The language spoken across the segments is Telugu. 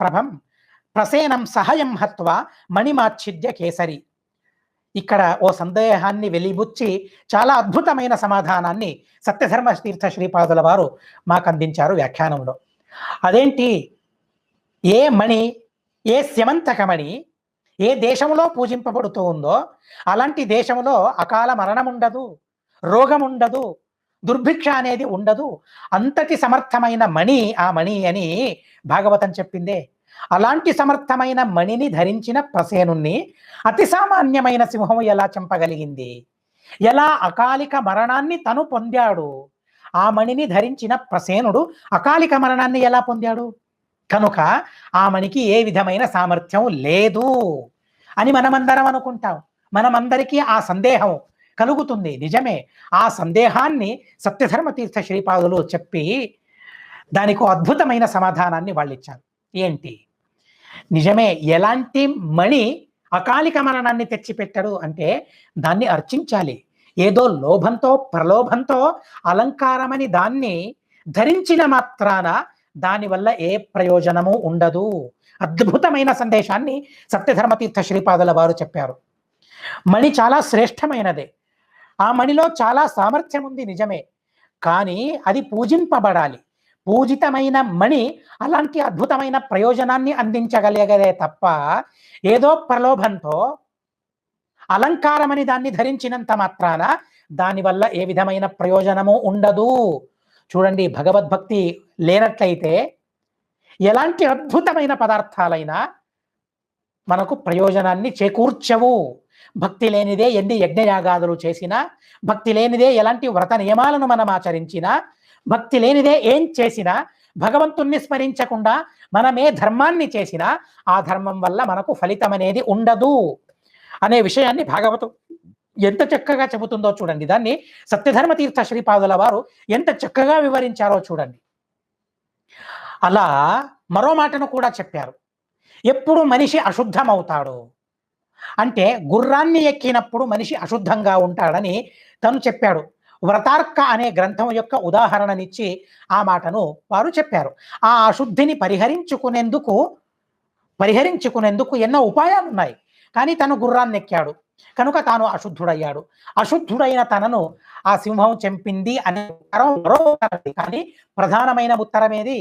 ప్రభం ప్రసేనం సహయం హత్వ మణిమాచ్ఛిద్య కేసరి. ఇక్కడ ఓ సందేహాన్ని వెలిబుచ్చి చాలా అద్భుతమైన సమాధానాన్ని సత్యధర్మ తీర్థ శ్రీపాదుల వారు మాకు అందించారు వ్యాఖ్యానంలో. అదేంటి, ఏ మణి, ఏ స్యమంతకమణి ఏ దేశంలో పూజింపబడుతూ ఉందో అలాంటి దేశంలో అకాల మరణం ఉండదు, రోగం ఉండదు, దుర్భిక్ష అనేది ఉండదు. అంతటి సమర్థమైన మణి ఆ మణి అని భాగవతం చెప్పిందే. అలాంటి సమర్థమైన మణిని ధరించిన ప్రసేనుణ్ణి అతి సామాన్యమైన సింహం ఎలా చంపగలిగింది? ఎలా అకాలిక మరణాన్ని తను పొందాడు? ఆ మణిని ధరించిన ప్రసేనుడు అకాలిక మరణాన్ని ఎలా పొందాడు? కనుక ఆ మణికి ఏ విధమైన సామర్థ్యం లేదు అని మనమందరం అనుకుంటాం. మనమందరికీ ఆ సందేహం కలుగుతుంది. నిజమే, ఆ సందేహాన్ని సత్యధర్మ తీర్థ శ్రీపాదులు చెప్పి దానికి అద్భుతమైన సమాధానాన్ని వాళ్ళు ఇచ్చారు. ఏంటి? నిజమే, ఎలాంటి మణి అకాలిక మరణాన్ని తెచ్చిపెట్టాడు అంటే దాన్ని అర్చించాలి. ఏదో లోభంతో ప్రలోభంతో అలంకారమని దాన్ని ధరించిన మాత్రాన దానివల్ల ఏ ప్రయోజనము ఉండదు. అద్భుతమైన సందేశాన్ని సత్యధర్మ తీర్థ శ్రీపాదుల వారు చెప్పారు. మణి చాలా శ్రేష్టమైనదే, ఆ మణిలో చాలా సామర్థ్యం ఉంది నిజమే, కానీ అది పూజింపబడాలి. పూజితమైన మణి అలాంటి అద్భుతమైన ప్రయోజనాన్ని అందించగలిగదే తప్ప ఏదో ప్రలోభంతో అలంకారమని దాన్ని ధరించినంత మాత్రాన దానివల్ల ఏ విధమైన ప్రయోజనము ఉండదు. చూడండి, భగవద్భక్తి లేనట్లయితే ఎలాంటి అద్భుతమైన పదార్థాలైనా మనకు ప్రయోజనాన్ని చేకూర్చవు. భక్తి లేనిదే ఎన్ని యజ్ఞయాగాదులు చేసినా, భక్తి లేనిదే ఎలాంటి వ్రత నియమాలను మనం ఆచరించినా, భక్తి లేనిదే ఏం చేసినా, భగవంతుణ్ణి స్మరించకుండా మనమే ధర్మాన్ని చేసినా ఆ ధర్మం వల్ల మనకు ఫలితం అనేది ఉండదు అనే విషయాన్ని భాగవతం ఎంత చక్కగా చెబుతుందో చూడండి. దాన్ని సత్యధర్మ తీర్థ శ్రీపాదుల వారు ఎంత చక్కగా వివరించారో చూడండి. అలా మరో మాటను కూడా చెప్పారు. ఎప్పుడు మనిషి అశుద్ధమవుతాడు అంటే గుర్రాన్ని ఎక్కినప్పుడు మనిషి అశుద్ధంగా ఉంటాడని తను చెప్పాడు. వ్రతార్క అనే గ్రంథం యొక్క ఉదాహరణనిచ్చి ఆ మాటను వారు చెప్పారు. ఆ అశుద్ధిని పరిహరించుకునేందుకు ఎన్నో ఉపాయాలు ఉన్నాయి. కానీ తను గుర్రాన్ని ఎక్కాడు కనుక తాను అశుద్ధుడయ్యాడు. అశుద్ధుడైన తనను ఆ సింహం చంపింది అనే ఉత్తరం మరో ఉత్తరం. కానీ ప్రధానమైన ఉత్తరం ఏది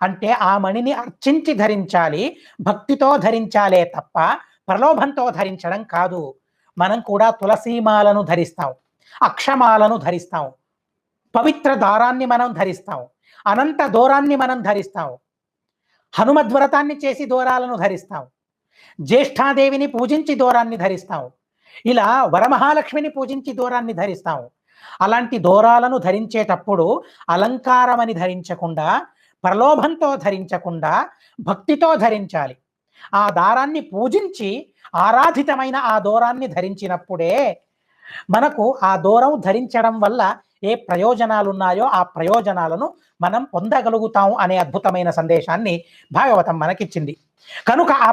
అంటే ఆ మణిని అర్చించి ధరించాలి, భక్తితో ధరించాలే తప్ప ప్రలోభంతో ధరించడం కాదు. మనం కూడా తులసీమాలను ధరిస్తాం, అక్షమాలను ధరిస్తాం, పవిత్ర దారాన్ని మనం ధరిస్తాం, అనంత దూరాన్ని మనం ధరిస్తాం, హనుమద్వ్రతాన్ని చేసి దూరాలను ధరిస్తాం, జ్యేష్ఠాదేవిని పూజించి దూరాన్ని ధరిస్తాం, ఇలా వరమహాలక్ష్మిని పూజించి దూరాన్ని ధరిస్తాం. అలాంటి దూరాలను ధరించేటప్పుడు అలంకారమని ధరించకుండా, ప్రలోభంతో ధరించకుండా భక్తితో ధరించాలి. ఆ దారాన్ని పూజించి ఆరాధితమైన ఆ దూరాన్ని ధరించినప్పుడే మనకు ఆ దూరం ధరించడం వల్ల ఏ ప్రయోజనాలు ఉన్నాయో ఆ ప్రయోజనాలను మనం పొందగలుగుతాం అనే అద్భుతమైన సందేశాన్ని భాగవతం మనకిచ్చింది. కనుక ఆ